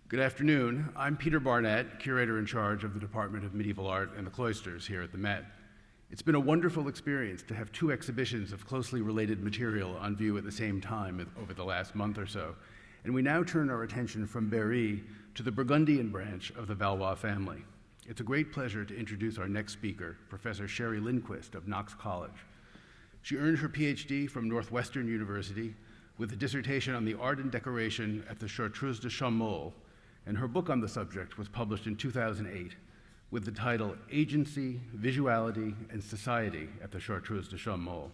Good afternoon. I'm Peter Barnett, curator in charge of the Department of Medieval Art and the Cloisters here at the Met. It's been a wonderful experience to have two exhibitions of closely related material on view at the same time over the last month or so, and we now turn our attention from Berry to the Burgundian branch of the Valois family. It's a great pleasure to introduce our next speaker, Professor Sherry Lindquist of Knox College. She earned her PhD from Northwestern University with a dissertation on the art and decoration at the Charterhouse de Chaumol, and her book on the subject was published in 2008 with the title Agency, Visuality, and Society at the Charterhouse de Chaumol.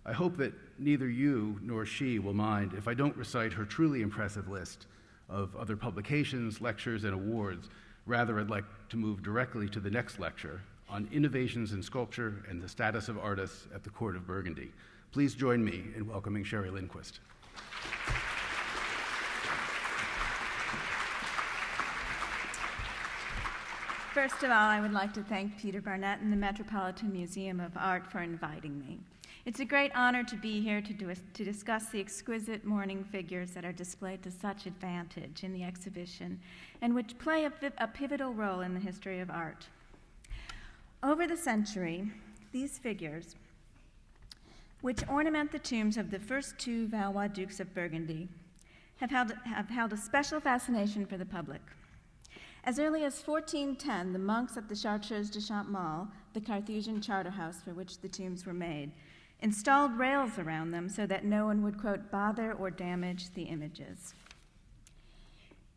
I hope that neither you nor she will mind if I don't recite her truly impressive list of other publications, lectures, and awards. Rather, I'd like to move directly to the next lecture on innovations in sculpture and the status of artists at the court of Burgundy. Please join me in welcoming Sherry Lindquist. First of all, I would like to thank Peter Barnett and the Metropolitan Museum of Art for inviting me. It's a great honor to be here to discuss the exquisite mourning figures that are displayed to such advantage in the exhibition and which play a pivotal role in the history of art. Over the century, these figures, which ornament the tombs of the first two Valois Dukes of Burgundy, have held a special fascination for the public. As early as 1410, the monks at the Charterhouse de Chaumol, the Carthusian Charterhouse for which the tombs were made, installed rails around them so that no one would, quote, bother or damage the images.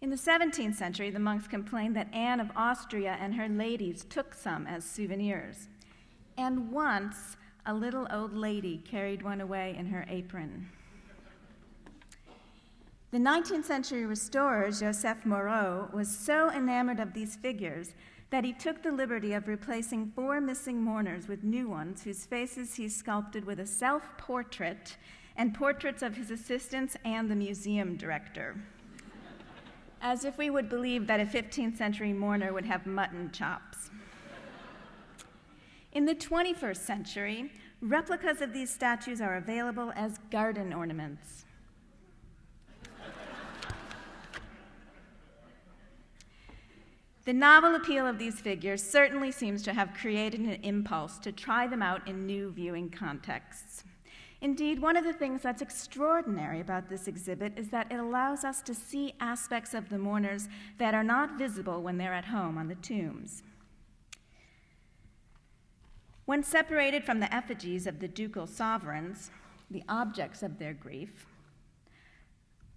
In the 17th century, the monks complained that Anne of Austria and her ladies took some as souvenirs. And once, a little old lady carried one away in her apron. The 19th century restorer, Joseph Moreau, was so enamored of these figures that he took the liberty of replacing 4 missing mourners with new ones whose faces he sculpted with a self-portrait and portraits of his assistants and the museum director. As if we would believe that a 15th century mourner would have mutton chops. In the 21st century, replicas of these statues are available as garden ornaments. The novel appeal of these figures certainly seems to have created an impulse to try them out in new viewing contexts. Indeed, one of the things that's extraordinary about this exhibit is that it allows us to see aspects of the mourners that are not visible when they're at home on the tombs. When separated from the effigies of the ducal sovereigns, the objects of their grief,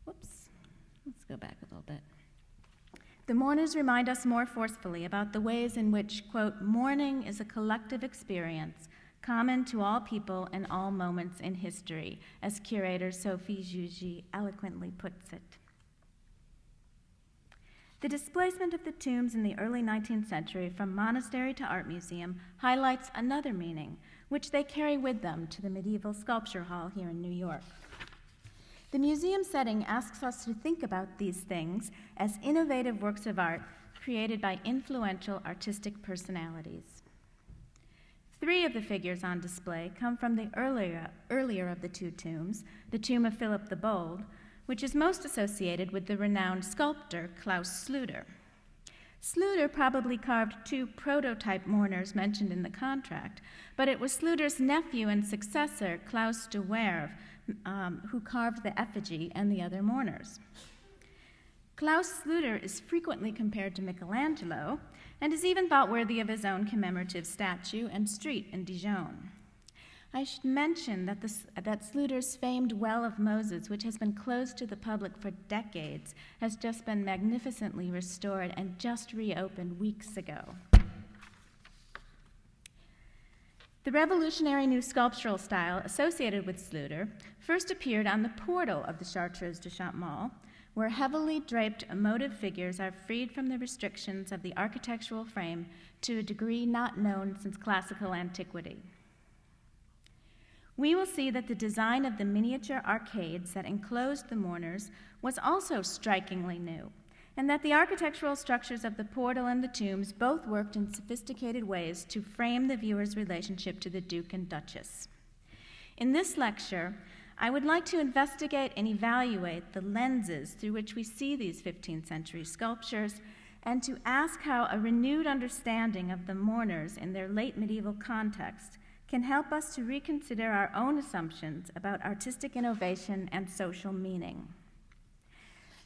let's go back a little bit. The mourners remind us more forcefully about the ways in which, quote, mourning is a collective experience common to all people and all moments in history, as curator Sophie Jugy eloquently puts it. The displacement of the tombs in the early 19th century from monastery to art museum highlights another meaning, which they carry with them to the medieval sculpture hall here in New York. The museum setting asks us to think about these things as innovative works of art created by influential artistic personalities. 3 of the figures on display come from the earlier of the 2 tombs, the tomb of Philip the Bold, which is most associated with the renowned sculptor Klaus Schluter. Schluter probably carved 2 prototype mourners mentioned in the contract, but it was Schluter's nephew and successor, Klaus de Werve, who carved the effigy and the other mourners. Klaus Schluter is frequently compared to Michelangelo and is even thought worthy of his own commemorative statue and street in Dijon. I should mention that Schluter's famed Well of Moses, which has been closed to the public for decades, has just been magnificently restored and just reopened weeks ago. The revolutionary new sculptural style associated with Schluter first appeared on the portal of the Charterhouse de Chaumol, where heavily draped emotive figures are freed from the restrictions of the architectural frame to a degree not known since classical antiquity. We will see that the design of the miniature arcades that enclosed the mourners was also strikingly new, and that the architectural structures of the portal and the tombs both worked in sophisticated ways to frame the viewer's relationship to the Duke and Duchess. In this lecture, I would like to investigate and evaluate the lenses through which we see these 15th century sculptures, and to ask how a renewed understanding of the mourners in their late medieval context can help us to reconsider our own assumptions about artistic innovation and social meaning.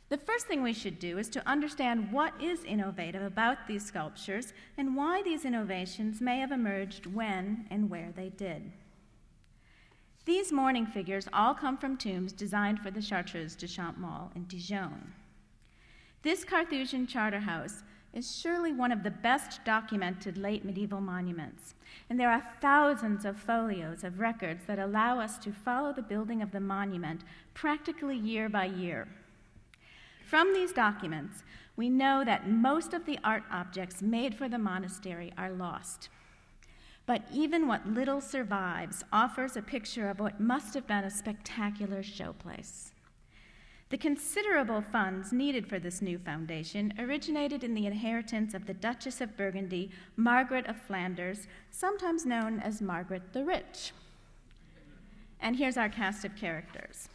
The first thing we should do is to understand what is innovative about these sculptures and why these innovations may have emerged when and where they did. These mourning figures all come from tombs designed for the Charterhouse de Champmont in Dijon. This Carthusian Charterhouse is surely one of the best documented late medieval monuments, and there are thousands of folios of records that allow us to follow the building of the monument practically year by year. From these documents, we know that most of the art objects made for the monastery are lost. But even what little survives offers a picture of what must have been a spectacular showplace. The considerable funds needed for this new foundation originated in the inheritance of the Duchess of Burgundy, Margaret of Flanders, sometimes known as Margaret the Rich. And here's our cast of characters.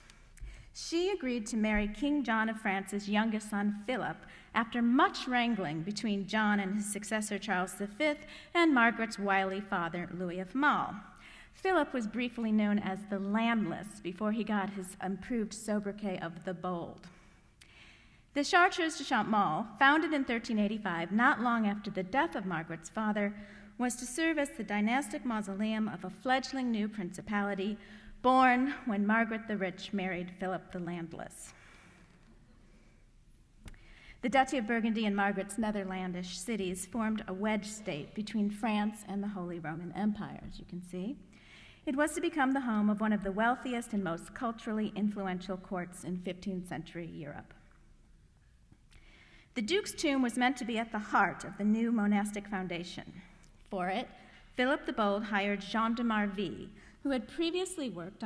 She agreed to marry King John of France's youngest son, Philip, after much wrangling between John and his successor, Charles V, and Margaret's wily father, Louis of Malle. Philip was briefly known as the Landless before he got his improved sobriquet of the Bold. The Charterhouse de Champmont, founded in 1385, not long after the death of Margaret's father, was to serve as the dynastic mausoleum of a fledgling new principality, born when Margaret the Rich married Philip the Landless. The Duchy of Burgundy and Margaret's Netherlandish cities formed a wedge state between France and the Holy Roman Empire, as you can see. It was to become the home of one of the wealthiest and most culturally influential courts in 15th century Europe. The Duke's tomb was meant to be at the heart of the new monastic foundation. For it, Philip the Bold hired Jean de Marville, who had previously worked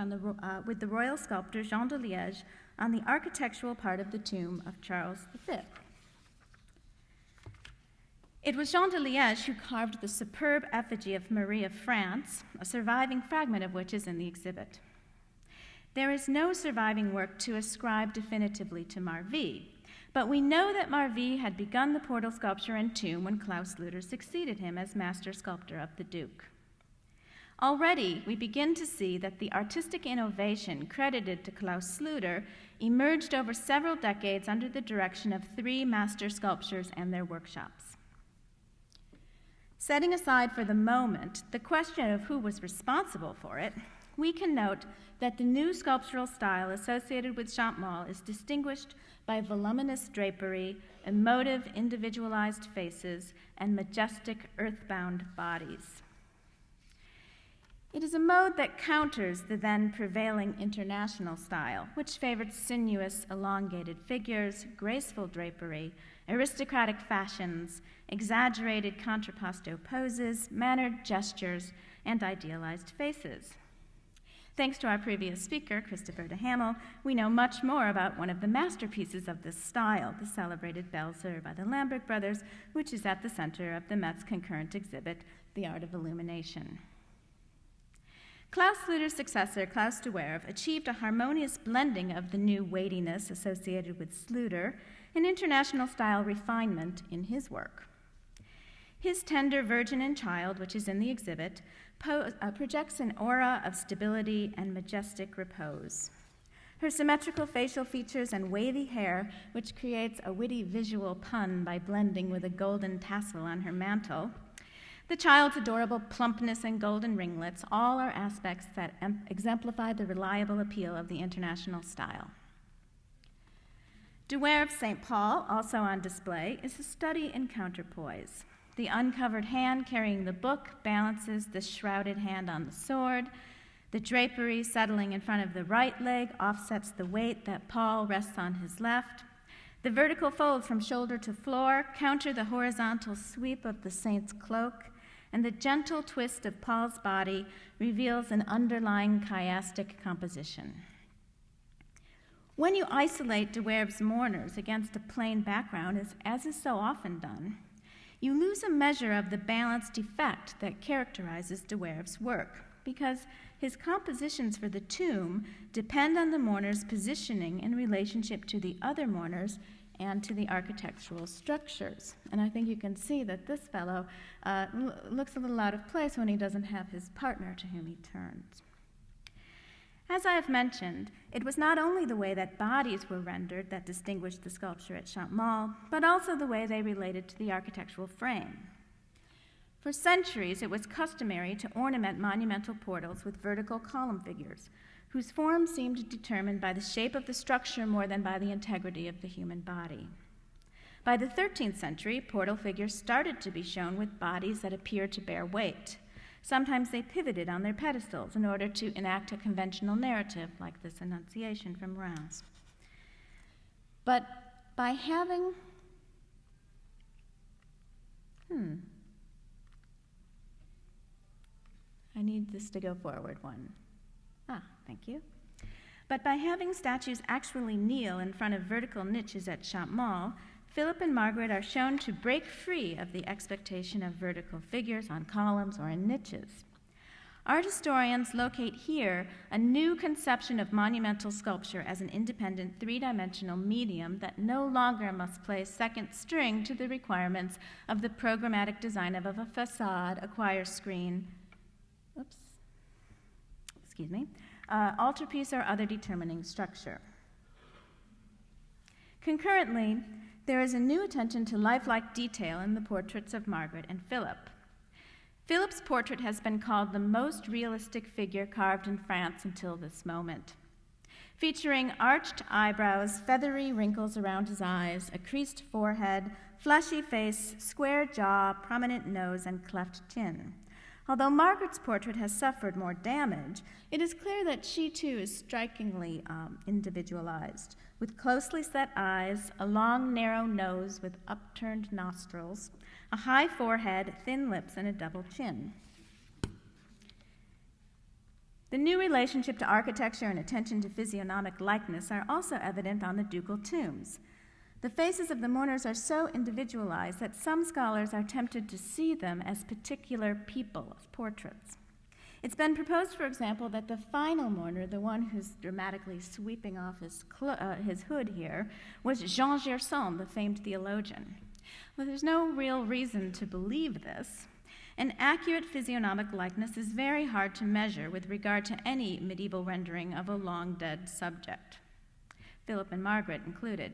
with the royal sculptor Jean de Liège on the architectural part of the tomb of Charles V. It was Jean de Liège who carved the superb effigy of Marie of France, a surviving fragment of which is in the exhibit. There is no surviving work to ascribe definitively to Marville, but we know that Marville had begun the portal sculpture and tomb when Klaus Lueder succeeded him as master sculptor of the Duke. Already, we begin to see that the artistic innovation credited to Klaus Lueder emerged over several decades under the direction of 3 master sculptors and their workshops. Setting aside for the moment the question of who was responsible for it, we can note that the new sculptural style associated with Champmont is distinguished by voluminous drapery, emotive, individualized faces, and majestic, earthbound bodies. It is a mode that counters the then prevailing international style, which favored sinuous, elongated figures, graceful drapery, aristocratic fashions, exaggerated contrapposto poses, mannered gestures, and idealized faces. Thanks to our previous speaker, Christopher de Hamel, we know much more about one of the masterpieces of this style, the celebrated Belles Sœurs by the Lambert brothers, which is at the center of the Met's concurrent exhibit, The Art of Illumination. Klaus Lueder's successor, Klaus de Werve, achieved a harmonious blending of the new weightiness associated with Lueder and international style refinement in his work. His tender Virgin and Child, which is in the exhibit, projects an aura of stability and majestic repose. Her symmetrical facial features and wavy hair, which creates a witty visual pun by blending with a golden tassel on her mantle, the child's adorable plumpness and golden ringlets, all are aspects that exemplify the reliable appeal of the international style. De Werve's St. Paul, also on display, is a study in counterpoise. The uncovered hand carrying the book balances the shrouded hand on the sword. The drapery settling in front of the right leg offsets the weight that Paul rests on his left. The vertical folds from shoulder to floor counter the horizontal sweep of the saint's cloak, and the gentle twist of Paul's body reveals an underlying chiastic composition. When you isolate de Werve's mourners against a plain background, as is so often done, you lose a measure of the balanced effect that characterizes de Werve's work, because his compositions for the tomb depend on the mourner's positioning in relationship to the other mourners and to the architectural structures. And I think you can see that this fellow looks a little out of place when he doesn't have his partner to whom he turns. As I have mentioned, it was not only the way that bodies were rendered that distinguished the sculpture at Champmont, but also the way they related to the architectural frame. For centuries, it was customary to ornament monumental portals with vertical column figures, whose form seemed determined by the shape of the structure more than by the integrity of the human body. By the 13th century, portal figures started to be shown with bodies that appeared to bear weight. Sometimes they pivoted on their pedestals in order to enact a conventional narrative, like this Annunciation from Reims. But by having... I need this to go forward one. Thank you. But by having statues actually kneel in front of vertical niches at Champmont, Philip and Margaret are shown to break free of the expectation of vertical figures on columns or in niches. Art historians locate here a new conception of monumental sculpture as an independent three-dimensional medium that no longer must play second string to the requirements of the programmatic design of a facade, a choir screen, altarpiece, or other determining structure. Concurrently, there is a new attention to lifelike detail in the portraits of Margaret and Philip. Philip's portrait has been called the most realistic figure carved in France until this moment. Featuring arched eyebrows, feathery wrinkles around his eyes, a creased forehead, fleshy face, square jaw, prominent nose, and cleft chin. Although Margaret's portrait has suffered more damage, it is clear that she too is strikingly individualized, with closely set eyes, a long, narrow nose with upturned nostrils, a high forehead, thin lips, and a double chin. The new relationship to architecture and attention to physiognomic likeness are also evident on the ducal tombs. The faces of the mourners are so individualized that some scholars are tempted to see them as particular people, as portraits. It's been proposed, for example, that the final mourner, the one who's dramatically sweeping off his hood here, was Jean Gerson, the famed theologian. Well, there's no real reason to believe this. An accurate physiognomic likeness is very hard to measure with regard to any medieval rendering of a long-dead subject, Philip and Margaret included.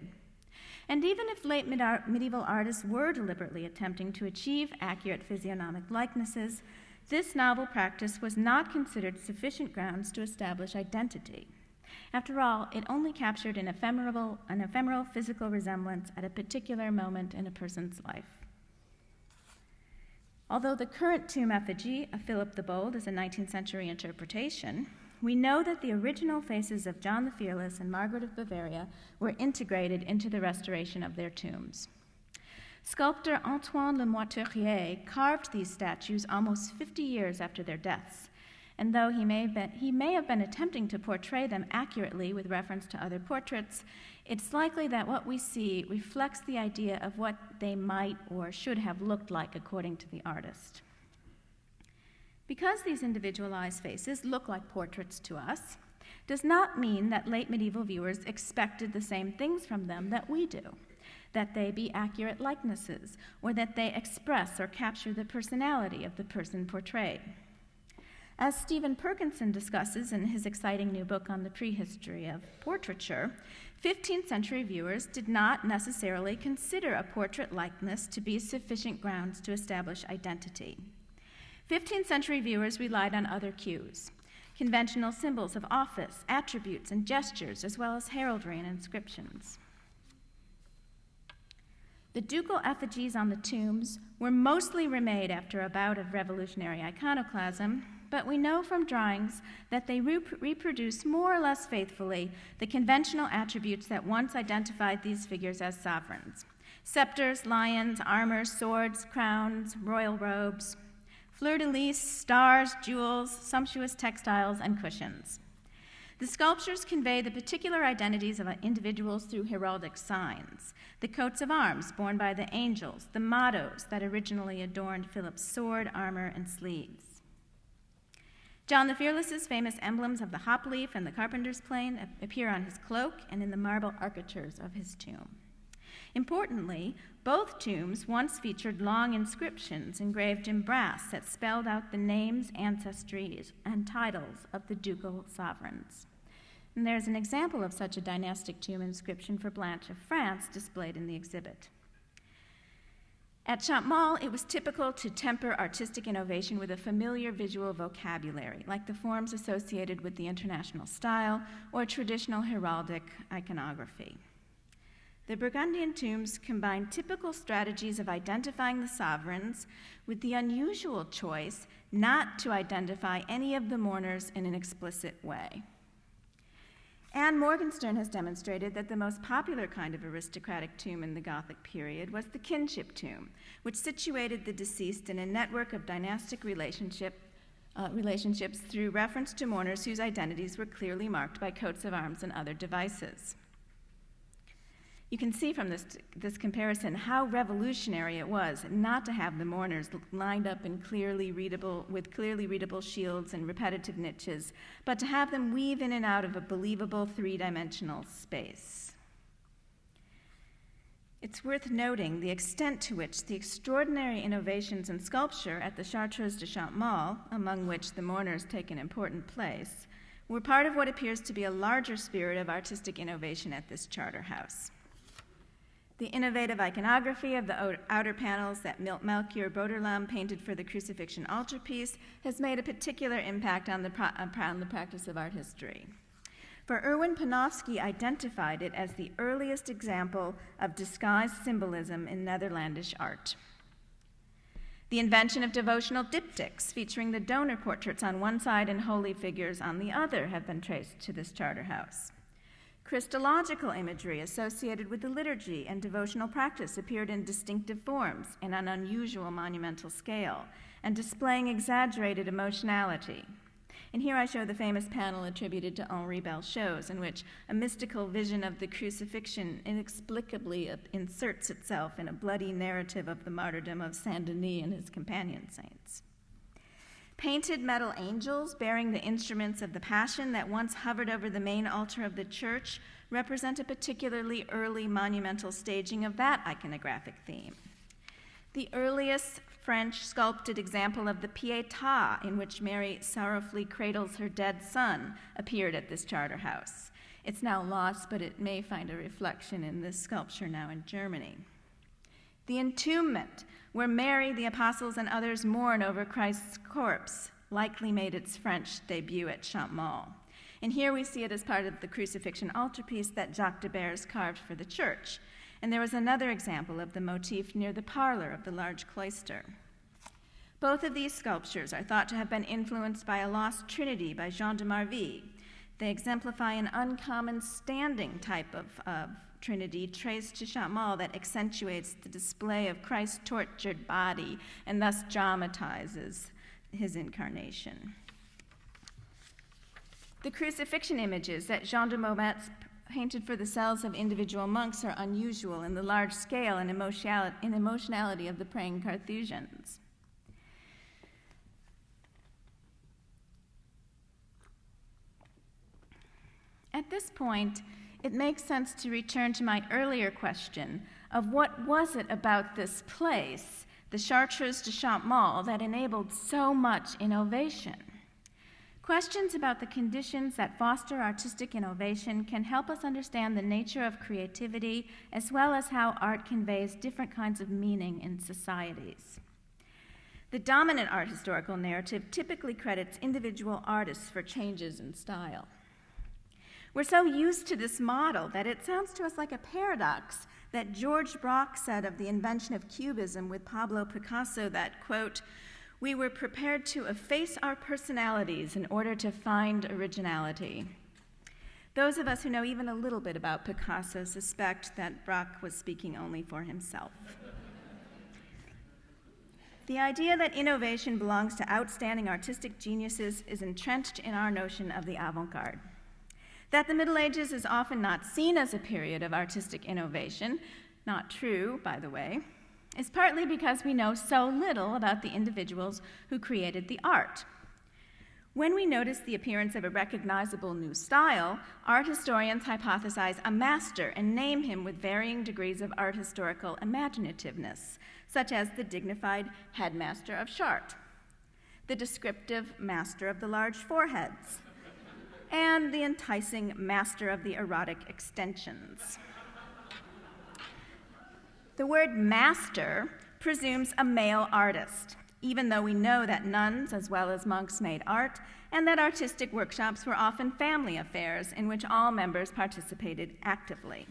And even if late medieval artists were deliberately attempting to achieve accurate physiognomic likenesses, this novel practice was not considered sufficient grounds to establish identity. After all, it only captured an ephemeral physical resemblance at a particular moment in a person's life. Although the current tomb effigy of Philip the Bold is a 19th century interpretation, we know that the original faces of John the Fearless and Margaret of Bavaria were integrated into the restoration of their tombs. Sculptor Antoine Le Moiterier carved these statues almost 50 years after their deaths, and though he may have been attempting to portray them accurately with reference to other portraits, it's likely that what we see reflects the idea of what they might or should have looked like according to the artist. Because these individualized faces look like portraits to us, does not mean that late medieval viewers expected the same things from them that we do, that they be accurate likenesses, or that they express or capture the personality of the person portrayed. As Stephen Perkinson discusses in his exciting new book on the prehistory of portraiture, 15th century viewers did not necessarily consider a portrait likeness to be sufficient grounds to establish identity. 15th century viewers relied on other cues, conventional symbols of office, attributes, and gestures, as well as heraldry and inscriptions. The ducal effigies on the tombs were mostly remade after a bout of revolutionary iconoclasm, but we know from drawings that they reproduce more or less faithfully the conventional attributes that once identified these figures as sovereigns: scepters, lions, armor, swords, crowns, royal robes, fleur-de-lis, stars, jewels, sumptuous textiles, and cushions. The sculptures convey the particular identities of individuals through heraldic signs: the coats of arms borne by the angels, the mottos that originally adorned Philip's sword, armor, and sleeves. John the Fearless's famous emblems of the hop leaf and the carpenter's plane appear on his cloak and in the marble arcatures of his tomb. Importantly, both tombs once featured long inscriptions engraved in brass that spelled out the names, ancestries, and titles of the ducal sovereigns. And there's an example of such a dynastic tomb inscription for Blanche of France displayed in the exhibit. At Champmont, it was typical to temper artistic innovation with a familiar visual vocabulary, like the forms associated with the international style or traditional heraldic iconography. The Burgundian tombs combine typical strategies of identifying the sovereigns with the unusual choice not to identify any of the mourners in an explicit way. Anne Morgenstern has demonstrated that the most popular kind of aristocratic tomb in the Gothic period was the kinship tomb, which situated the deceased in a network of dynastic relationships through reference to mourners whose identities were clearly marked by coats of arms and other devices. You can see from this comparison how revolutionary it was not to have the mourners lined up in clearly readable shields and repetitive niches, but to have them weave in and out of a believable three-dimensional space. It's worth noting the extent to which the extraordinary innovations in sculpture at the Charterhouse de Champmont, among which the mourners take an important place, were part of what appears to be a larger spirit of artistic innovation at this Charterhouse. The innovative iconography of the outer panels that Melchior Broderlam painted for the crucifixion altarpiece has made a particular impact on the practice of art history. For Erwin Panofsky identified it as the earliest example of disguised symbolism in Netherlandish art. The invention of devotional diptychs featuring the donor portraits on one side and holy figures on the other have been traced to this Charterhouse. Christological imagery associated with the liturgy and devotional practice appeared in distinctive forms and on unusual monumental scale, and displaying exaggerated emotionality. And here I show the famous panel attributed to Henri Belchau's, in which a mystical vision of the crucifixion inexplicably inserts itself in a bloody narrative of the martyrdom of Saint Denis and his companion saints. Painted metal angels bearing the instruments of the Passion that once hovered over the main altar of the church represent a particularly early monumental staging of that iconographic theme. The earliest French sculpted example of the Pietà, in which Mary sorrowfully cradles her dead son, appeared at this Charterhouse. It's now lost, but it may find a reflection in this sculpture now in Germany. The entombment, where Mary, the apostles, and others mourn over Christ's corpse, likely made its French debut at Champmont. And here we see it as part of the crucifixion altarpiece that Jacques de Bers carved for the church. And there was another example of the motif near the parlor of the large cloister. Both of these sculptures are thought to have been influenced by a lost Trinity by Jean de Marville. They exemplify an uncommon standing type of Trinity traced to Champmont that accentuates the display of Christ's tortured body and thus dramatizes his incarnation. The crucifixion images that Jean de Maubert painted for the cells of individual monks are unusual in the large scale and emotionality of the praying Carthusians. At this point, it makes sense to return to my earlier question of what was it about this place, the Charterhouse de Champmont, that enabled so much innovation? Questions about the conditions that foster artistic innovation can help us understand the nature of creativity as well as how art conveys different kinds of meaning in societies. The dominant art historical narrative typically credits individual artists for changes in style. We're so used to this model that it sounds to us like a paradox that George Braque said of the invention of Cubism with Pablo Picasso that, quote, "We were prepared to efface our personalities in order to find originality." Those of us who know even a little bit about Picasso suspect that Braque was speaking only for himself. The idea that innovation belongs to outstanding artistic geniuses is entrenched in our notion of the avant-garde. That the Middle Ages is often not seen as a period of artistic innovation, not true, by the way, is partly because we know so little about the individuals who created the art. When we notice the appearance of a recognizable new style, art historians hypothesize a master and name him with varying degrees of art historical imaginativeness, such as the dignified headmaster of Chartres, the descriptive master of the large foreheads, and the enticing master of the erotic extensions. The word master presumes a male artist, even though we know that nuns as well as monks made art, and that artistic workshops were often family affairs in which all members participated actively.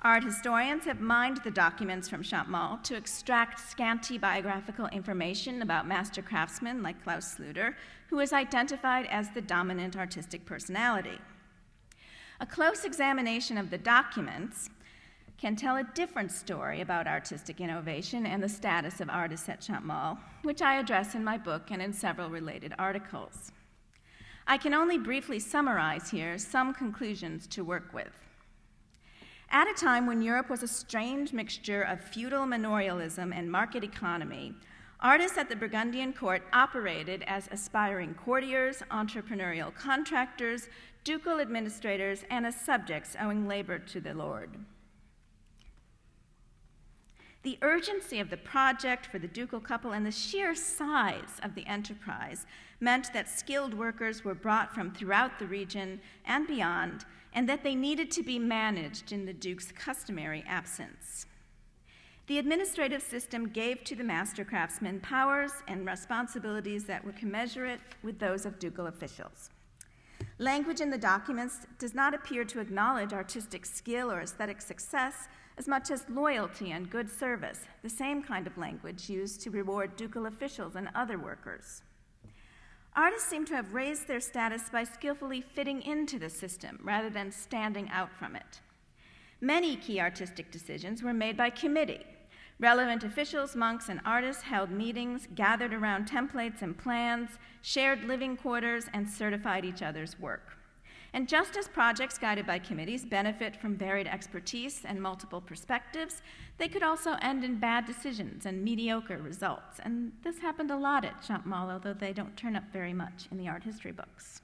Art historians have mined the documents from Champmont to extract scanty biographical information about master craftsmen like Klaus Sluter, who is identified as the dominant artistic personality. A close examination of the documents can tell a different story about artistic innovation and the status of artists at Champmont, which I address in my book and in several related articles. I can only briefly summarize here some conclusions to work with. At a time when Europe was a strange mixture of feudal manorialism and market economy, artists at the Burgundian court operated as aspiring courtiers, entrepreneurial contractors, ducal administrators, and as subjects owing labor to the lord. The urgency of the project for the ducal couple and the sheer size of the enterprise meant that skilled workers were brought from throughout the region and beyond, and that they needed to be managed in the duke's customary absence. The administrative system gave to the master craftsmen powers and responsibilities that were commensurate with those of ducal officials. Language in the documents does not appear to acknowledge artistic skill or aesthetic success as much as loyalty and good service, the same kind of language used to reward ducal officials and other workers. Artists seem to have raised their status by skillfully fitting into the system rather than standing out from it. Many key artistic decisions were made by committee. Relevant officials, monks, and artists held meetings, gathered around templates and plans, shared living quarters, and certified each other's work. And just as projects guided by committees benefit from varied expertise and multiple perspectives, they could also end in bad decisions and mediocre results. And this happened a lot at Champmont, although they don't turn up very much in the art history books.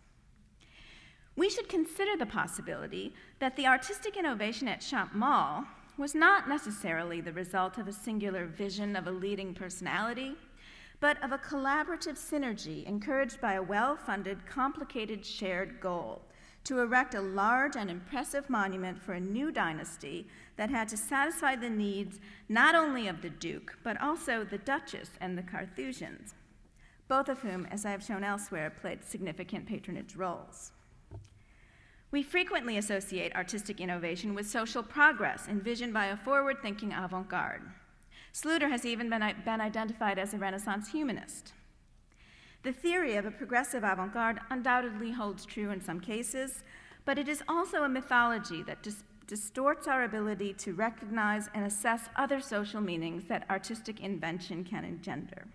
We should consider the possibility that the artistic innovation at Champmont was not necessarily the result of a singular vision of a leading personality, but of a collaborative synergy encouraged by a well-funded, complicated shared goal: to erect a large and impressive monument for a new dynasty that had to satisfy the needs not only of the Duke, but also the Duchess and the Carthusians, both of whom, as I have shown elsewhere, played significant patronage roles. We frequently associate artistic innovation with social progress envisioned by a forward-thinking avant-garde. Sluter has even been identified as a Renaissance humanist. The theory of a progressive avant-garde undoubtedly holds true in some cases, but it is also a mythology that distorts our ability to recognize and assess other social meanings that artistic invention can engender.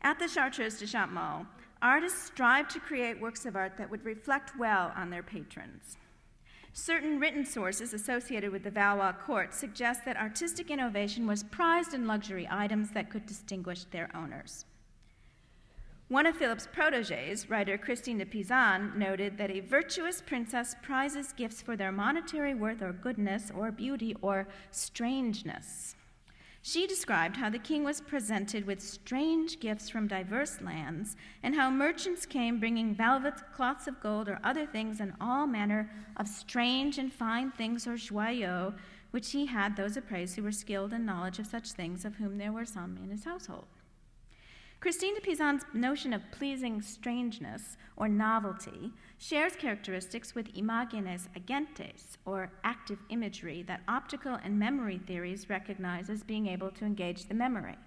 At the Charterhouse de Champmont, artists strive to create works of art that would reflect well on their patrons. Certain written sources associated with the Valois court suggest that artistic innovation was prized in luxury items that could distinguish their owners. One of Philip's protégés, writer Christine de Pizan, noted that a virtuous princess prizes gifts for their monetary worth or goodness or beauty or strangeness. She described how the king was presented with strange gifts from diverse lands, and how merchants came bringing velvets, cloths of gold, or other things, and all manner of strange and fine things or joyaux, which he had those appraised who were skilled in knowledge of such things, of whom there were some in his household. Christine de Pizan's notion of pleasing strangeness or novelty shares characteristics with imagines agentes, or active imagery, that optical and memory theories recognize as being able to engage the memory.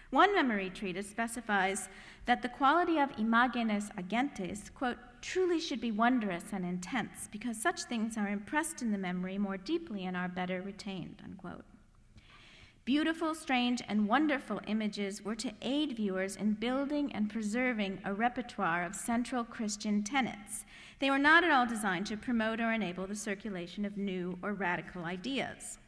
One memory treatise specifies that the quality of imagines agentes, quote, truly should be wondrous and intense, because such things are impressed in the memory more deeply and are better retained, unquote. Beautiful, strange, and wonderful images were to aid viewers in building and preserving a repertoire of central Christian tenets. They were not at all designed to promote or enable the circulation of new or radical ideas.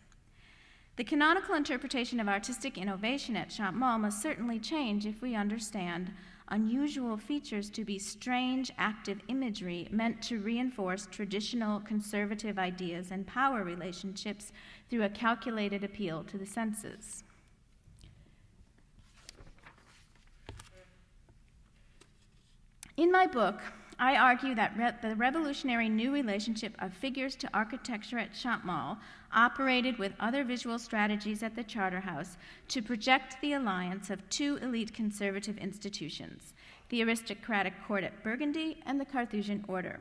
The canonical interpretation of artistic innovation at Champmont must certainly change if we understand unusual features to be strange, active imagery meant to reinforce traditional conservative ideas and power relationships through a calculated appeal to the senses. In my book, I argue that the revolutionary new relationship of figures to architecture at Champmont operated with other visual strategies at the Charterhouse to project the alliance of two elite conservative institutions, the aristocratic court at Burgundy and the Carthusian order.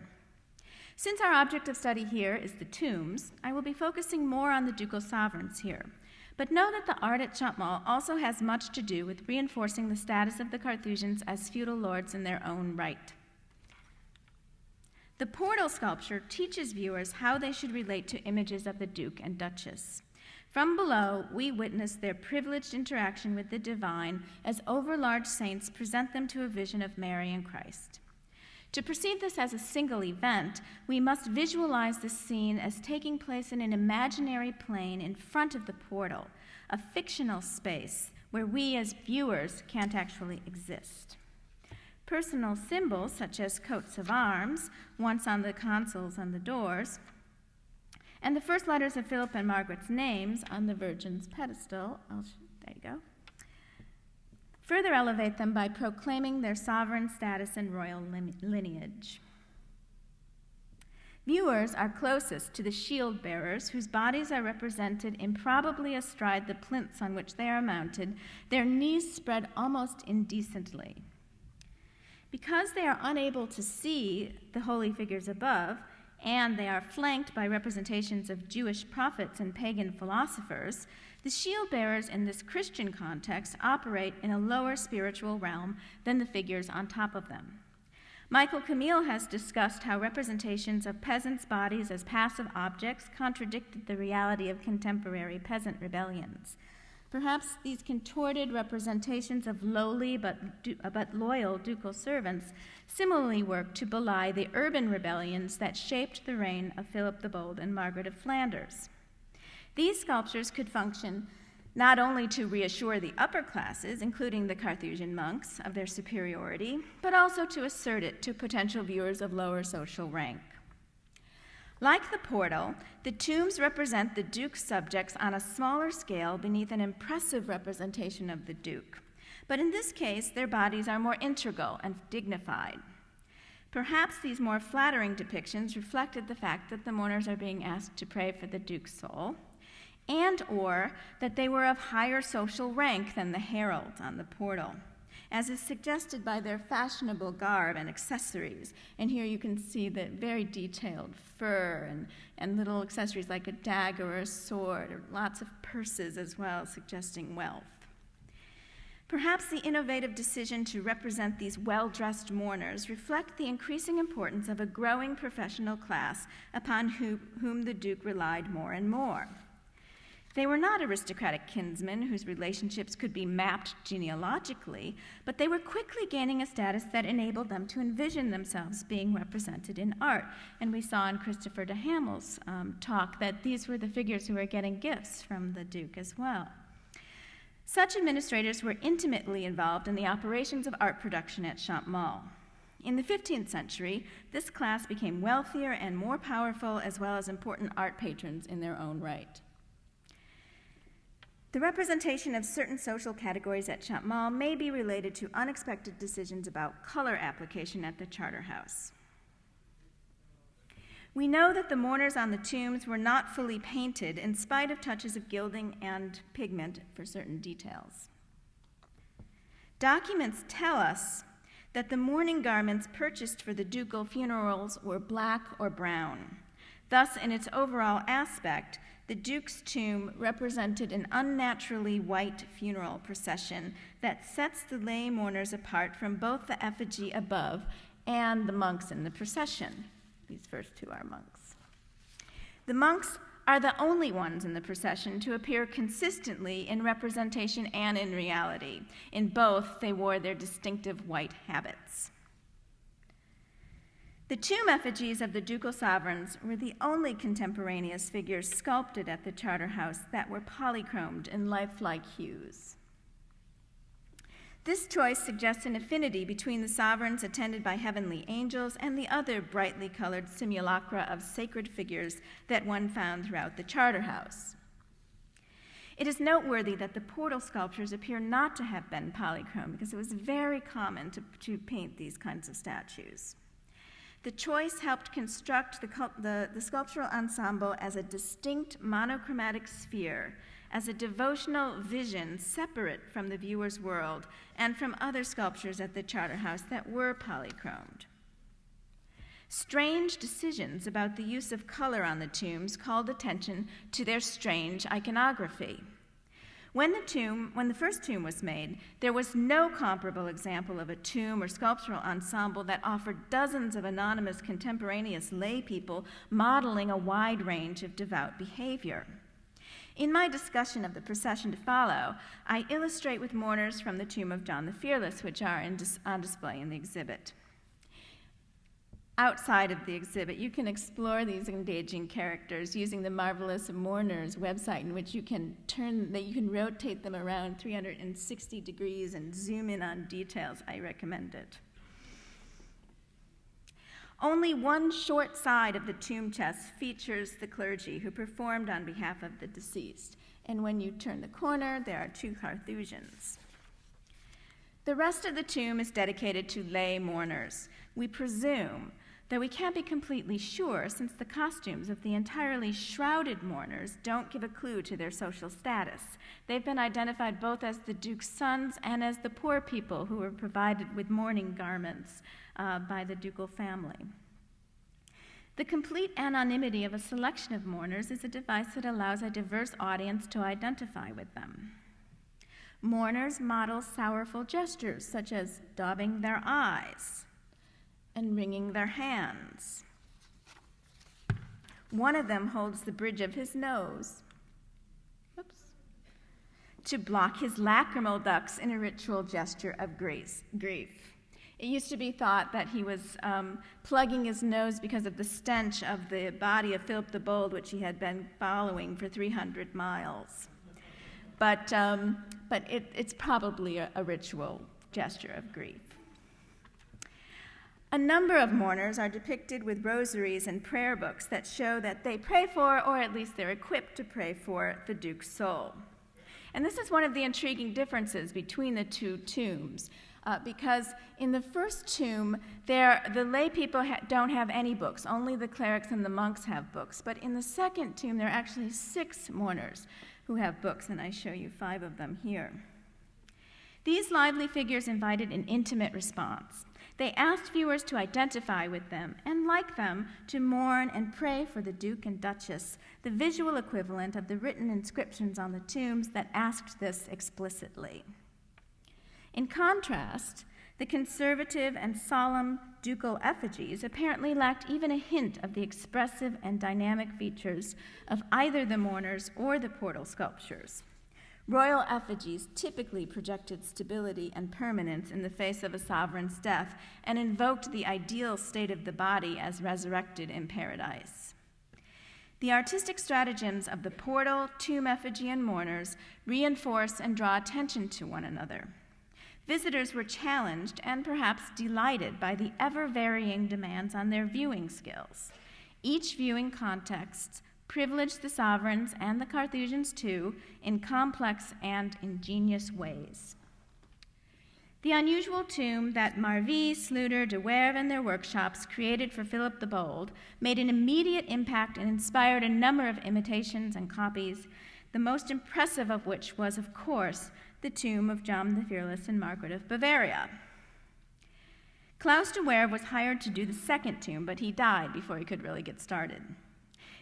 Since our object of study here is the tombs, I will be focusing more on the ducal sovereigns here. But know that the art at Champmont also has much to do with reinforcing the status of the Carthusians as feudal lords in their own right. The portal sculpture teaches viewers how they should relate to images of the Duke and Duchess. From below, we witness their privileged interaction with the divine as overlarge saints present them to a vision of Mary and Christ. To perceive this as a single event, we must visualize the scene as taking place in an imaginary plane in front of the portal, a fictional space where we as viewers can't actually exist. Personal symbols, such as coats of arms, once on the consoles on the doors, and the first letters of Philip and Margaret's names on the Virgin's pedestal, there you go, further elevate them by proclaiming their sovereign status and royal lineage. Viewers are closest to the shield bearers, whose bodies are represented improbably astride the plinths on which they are mounted, their knees spread almost indecently. Because they are unable to see the holy figures above, and they are flanked by representations of Jewish prophets and pagan philosophers, the shield bearers in this Christian context operate in a lower spiritual realm than the figures on top of them. Michael Camille has discussed how representations of peasants' bodies as passive objects contradicted the reality of contemporary peasant rebellions. Perhaps these contorted representations of lowly but loyal ducal servants similarly work to belie the urban rebellions that shaped the reign of Philip the Bold and Margaret of Flanders. These sculptures could function not only to reassure the upper classes, including the Carthusian monks, of their superiority, but also to assert it to potential viewers of lower social rank. Like the portal, the tombs represent the Duke's subjects on a smaller scale beneath an impressive representation of the Duke. But in this case, their bodies are more integral and dignified. Perhaps these more flattering depictions reflected the fact that the mourners are being asked to pray for the Duke's soul, and/or that they were of higher social rank than the heralds on the portal, as is suggested by their fashionable garb and accessories. And here you can see the very detailed fur and little accessories like a dagger or a sword, or lots of purses as well, suggesting wealth. Perhaps the innovative decision to represent these well-dressed mourners reflect the increasing importance of a growing professional class upon whom the Duke relied more and more. They were not aristocratic kinsmen whose relationships could be mapped genealogically, but they were quickly gaining a status that enabled them to envision themselves being represented in art. And we saw in Christopher de Hamel's talk that these were the figures who were getting gifts from the Duke as well. Such administrators were intimately involved in the operations of art production at Champmont. In the 15th century, this class became wealthier and more powerful, as well as important art patrons in their own right. The representation of certain social categories at Champmont may be related to unexpected decisions about color application at the Charterhouse. We know that the mourners on the tombs were not fully painted in spite of touches of gilding and pigment for certain details. Documents tell us that the mourning garments purchased for the ducal funerals were black or brown. Thus, in its overall aspect, the Duke's tomb represented an unnaturally white funeral procession that sets the lay mourners apart from both the effigy above and the monks in the procession. These first two are monks. The monks are the only ones in the procession to appear consistently in representation and in reality. In both, they wore their distinctive white habits. The tomb effigies of the ducal sovereigns were the only contemporaneous figures sculpted at the Charterhouse that were polychromed in lifelike hues. This choice suggests an affinity between the sovereigns attended by heavenly angels and the other brightly colored simulacra of sacred figures that one found throughout the Charterhouse. It is noteworthy that the portal sculptures appear not to have been polychrome because it was very common to paint these kinds of statues. The choice helped construct the sculptural ensemble as a distinct monochromatic sphere, as a devotional vision separate from the viewer's world and from other sculptures at the Charterhouse that were polychromed. Strange decisions about the use of color on the tombs called attention to their strange iconography. When the first tomb was made, there was no comparable example of a tomb or sculptural ensemble that offered dozens of anonymous contemporaneous lay people modeling a wide range of devout behavior. In my discussion of the procession to follow, I illustrate with mourners from the tomb of John the Fearless, which are on display in the exhibit. Outside of the exhibit, you can explore these engaging characters using the marvelous Mourners website, in which you can rotate them around 360 degrees and zoom in on details. I recommend it. Only one short side of the tomb chest features the clergy who performed on behalf of the deceased. And when you turn the corner, there are 2 Carthusians. The rest of the tomb is dedicated to lay mourners. We presume, though we can't be completely sure since the costumes of the entirely shrouded mourners don't give a clue to their social status. They've been identified both as the Duke's sons and as the poor people who were provided with mourning garments by the ducal family. The complete anonymity of a selection of mourners is a device that allows a diverse audience to identify with them. Mourners model sorrowful gestures, such as daubing their eyes and wringing their hands. One of them holds the bridge of his nose, to block his lacrimal ducts in a ritual gesture of grief. It used to be thought that he was plugging his nose because of the stench of the body of Philip the Bold, which he had been following for 300 miles. But it's probably a ritual gesture of grief. A number of mourners are depicted with rosaries and prayer books that show that they pray for, or at least they're equipped to pray for, the Duke's soul. And this is one of the intriguing differences between the 2 tombs, because in the first tomb, the lay people don't have any books. Only the clerics and the monks have books. But in the second tomb, there are actually 6 mourners who have books, and I show you 5 of them here. These lively figures invited an intimate response. They asked viewers to identify with them and, like them, to mourn and pray for the Duke and Duchess, the visual equivalent of the written inscriptions on the tombs that asked this explicitly. In contrast, the conservative and solemn ducal effigies apparently lacked even a hint of the expressive and dynamic features of either the mourners or the portal sculptures. Royal effigies typically projected stability and permanence in the face of a sovereign's death and invoked the ideal state of the body as resurrected in paradise. The artistic stratagems of the portal, tomb effigy, and mourners reinforce and draw attention to one another. Visitors were challenged and perhaps delighted by the ever-varying demands on their viewing skills. Each viewing context privileged the sovereigns and the Carthusians too in complex and ingenious ways. The unusual tomb that Marvy, Sluter, de Werve, and their workshops created for Philip the Bold made an immediate impact and inspired a number of imitations and copies, the most impressive of which was, of course, the tomb of John the Fearless and Margaret of Bavaria. Klaus de Werve was hired to do the second tomb, but he died before he could really get started.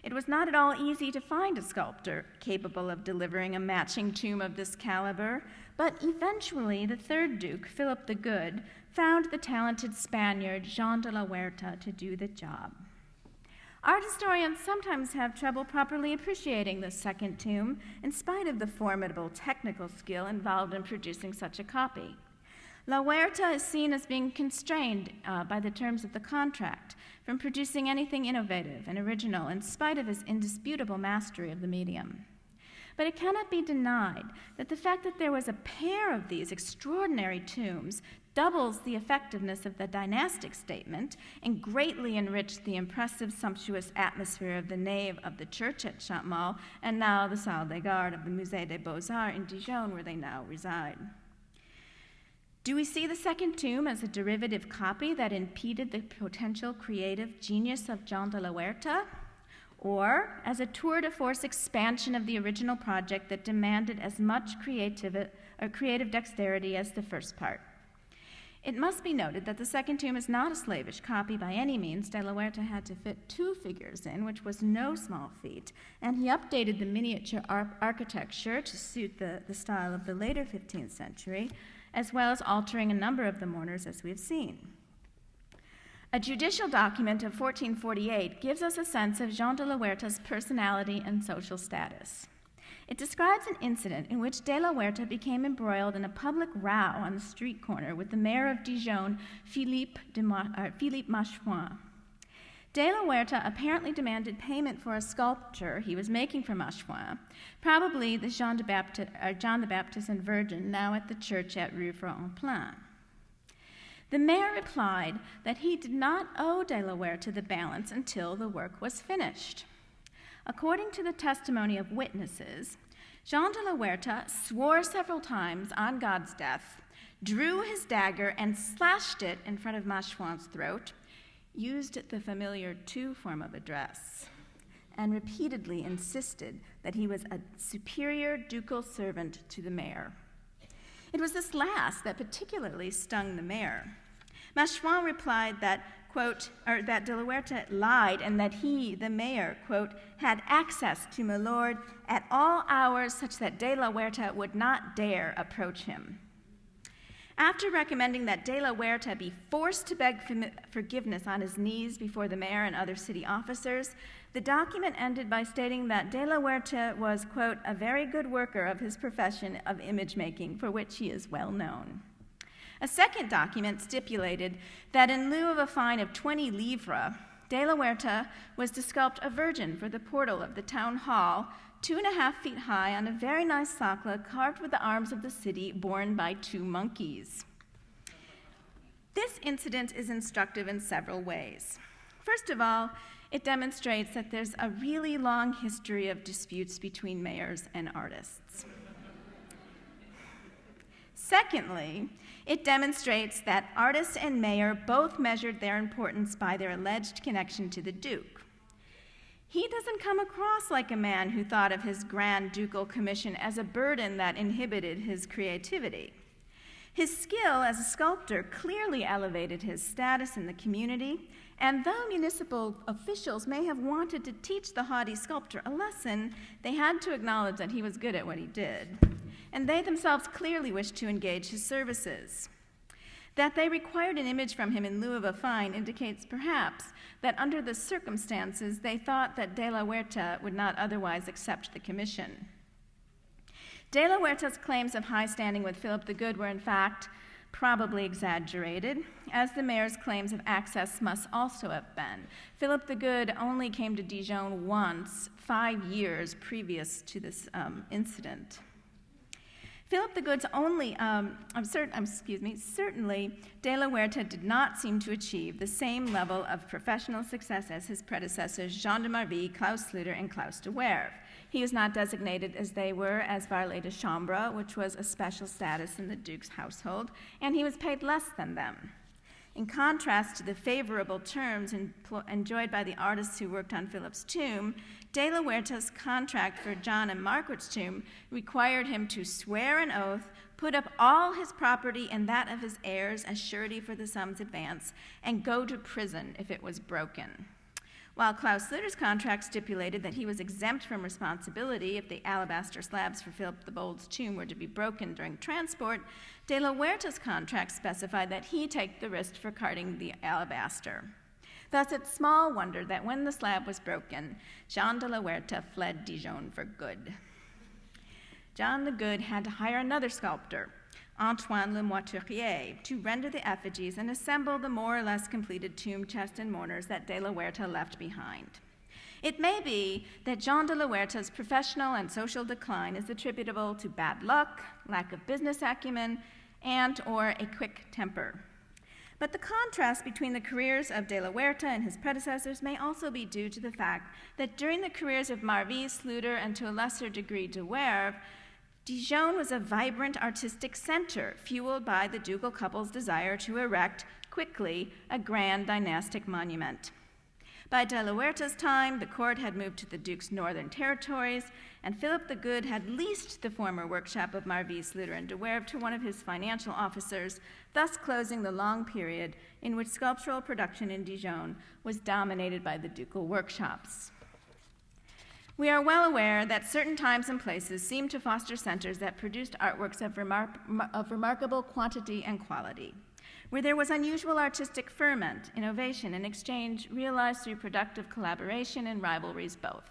It was not at all easy to find a sculptor capable of delivering a matching tomb of this caliber, but eventually the third Duke, Philip the Good, found the talented Spaniard Jean de la Huerta to do the job. Art historians sometimes have trouble properly appreciating the second tomb, in spite of the formidable technical skill involved in producing such a copy. La Huerta is seen as being constrained by the terms of the contract from producing anything innovative and original in spite of his indisputable mastery of the medium. but it cannot be denied that the fact that there was a pair of these extraordinary tombs doubles the effectiveness of the dynastic statement and greatly enriched the impressive, sumptuous atmosphere of the nave of the church at Champmont and now the Salle des Gardes of the Musée des Beaux-Arts in Dijon, where they now reside. Do we see the second tomb as a derivative copy that impeded the potential creative genius of Jean de la Huerta, or as a tour de force expansion of the original project that demanded as much creative dexterity as the first part? It must be noted that the second tomb is not a slavish copy by any means. De la Huerta had to fit 2 figures in, which was no small feat, and he updated the miniature architecture to suit the style of the later 15th century, as well as altering a number of the mourners, as we've seen. A judicial document of 1448 gives us a sense of Jean de la Huerta's personality and social status. It describes an incident in which de la Huerta became embroiled in a public row on the street corner with the mayor of Dijon, Philippe Machecoin. De la Huerta apparently demanded payment for a sculpture he was making for Machecoin, probably the John the Baptist and Virgin, now at the church at Rue Front-en-Plain. The mayor replied that he did not owe de la Huerta the balance until the work was finished. According to the testimony of witnesses, Jean de la Huerta swore several times on God's death, drew his dagger and slashed it in front of Machecoin's throat, used the familiar tu form of address, and repeatedly insisted that he was a superior ducal servant to the mayor. It was this last that particularly stung the mayor. Machecoin replied that, quote, that de la Huerta lied and that he, the mayor, quote, had access to my lord at all hours such that de la Huerta would not dare approach him. After recommending that de la Huerta be forced to beg forgiveness on his knees before the mayor and other city officers, the document ended by stating that de la Huerta was, quote, a very good worker of his profession of image making, for which he is well known. A second document stipulated that in lieu of a fine of 20 livres, de la Huerta was to sculpt a virgin for the portal of the town hall, 2.5 feet high on a very nice socle carved with the arms of the city borne by 2 monkeys. This incident is instructive in several ways. First of all, it demonstrates that there's a really long history of disputes between mayors and artists. Secondly, it demonstrates that artist and mayor both measured their importance by their alleged connection to the Duke. He doesn't come across like a man who thought of his grand ducal commission as a burden that inhibited his creativity. His skill as a sculptor clearly elevated his status in the community, and though municipal officials may have wanted to teach the haughty sculptor a lesson, they had to acknowledge that he was good at what he did, and they themselves clearly wished to engage his services. That they required an image from him in lieu of a fine indicates perhaps that under the circumstances they thought that de la Huerta would not otherwise accept the commission. De la Huerta's claims of high standing with Philip the Good were in fact probably exaggerated, as the mayor's claims of access must also have been. Philip the Good only came to Dijon once, 5 years previous to this incident. Philip the Good's certainly de la Huerta did not seem to achieve the same level of professional success as his predecessors Jean de Marville, Klaus Sluiter, and Klaus de Werve. He was not designated as they were as valet de chambre, which was a special status in the Duke's household, and he was paid less than them. In contrast to the favorable terms enjoyed by the artists who worked on Philip's tomb, de la Huerta's contract for John and Margaret's tomb required him to swear an oath, put up all his property and that of his heirs as surety for the sum's advance, and go to prison if it was broken. While Klaus Sluiter's contract stipulated that he was exempt from responsibility if the alabaster slabs for Philip the Bold's tomb were to be broken during transport, de la Huerta's contract specified that he take the risk for carting the alabaster. Thus, it's small wonder that when the slab was broken, Jean de la Huerta fled Dijon for good. John the Good had to hire another sculptor, Antoine Le Moiturier, to render the effigies and assemble the more or less completed tomb chest and mourners that de la Huerta left behind. It may be that Jean de la Huerta's professional and social decline is attributable to bad luck, lack of business acumen, and/or a quick temper. But the contrast between the careers of de la Huerta and his predecessors may also be due to the fact that during the careers of Marvy, Sluiter, and to a lesser degree de Werve, Dijon was a vibrant artistic center fueled by the ducal couple's desire to erect, quickly, a grand dynastic monument. By de la Huerta's time, the court had moved to the Duke's northern territories, and Philip the Good had leased the former workshop of Marvy, Sluiter, and de Werve to one of his financial officers, thus closing the long period in which sculptural production in Dijon was dominated by the ducal workshops. We are well aware that certain times and places seem to foster centers that produced artworks of remarkable quantity and quality, where there was unusual artistic ferment, innovation, and exchange realized through productive collaboration and rivalries both.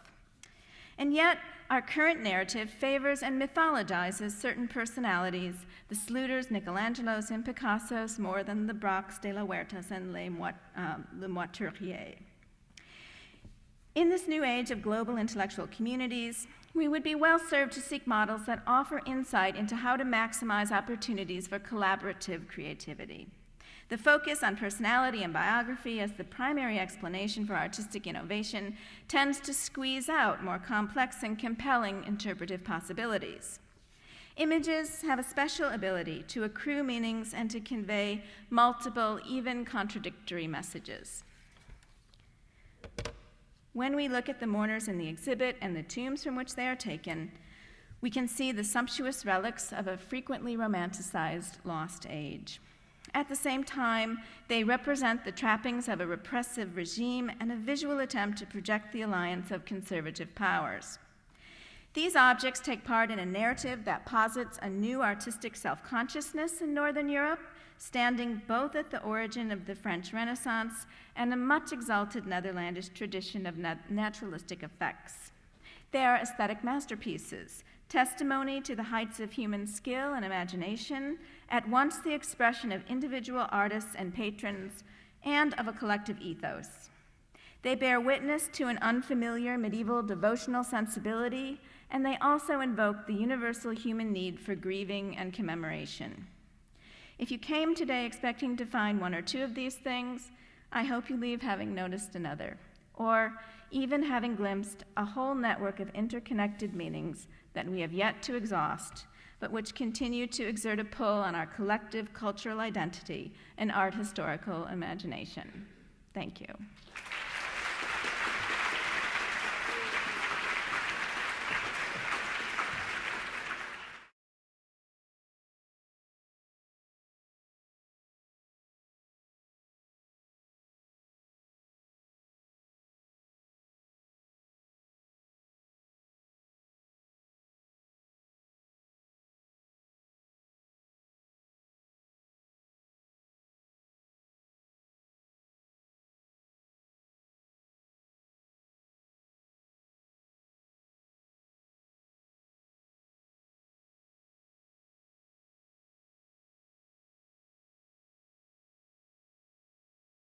And yet, our current narrative favors and mythologizes certain personalities, the Sluiters, Michelangelos, and Picassos, more than the Braques, de la Huertas, and Le Moiturier. In this new age of global intellectual communities, we would be well served to seek models that offer insight into how to maximize opportunities for collaborative creativity. The focus on personality and biography as the primary explanation for artistic innovation tends to squeeze out more complex and compelling interpretive possibilities. Images have a special ability to accrue meanings and to convey multiple, even contradictory messages. When we look at the mourners in the exhibit and the tombs from which they are taken, we can see the sumptuous relics of a frequently romanticized lost age. At the same time, they represent the trappings of a repressive regime and a visual attempt to project the alliance of conservative powers. These objects take part in a narrative that posits a new artistic self-consciousness in Northern Europe, standing both at the origin of the French Renaissance and a much exalted Netherlandish tradition of naturalistic effects. They are aesthetic masterpieces, testimony to the heights of human skill and imagination, at once the expression of individual artists and patrons and of a collective ethos. They bear witness to an unfamiliar medieval devotional sensibility, and they also invoke the universal human need for grieving and commemoration. If you came today expecting to find one or two of these things, I hope you leave having noticed another, or even having glimpsed a whole network of interconnected meanings that we have yet to exhaust, but which continue to exert a pull on our collective cultural identity and art historical imagination. Thank you.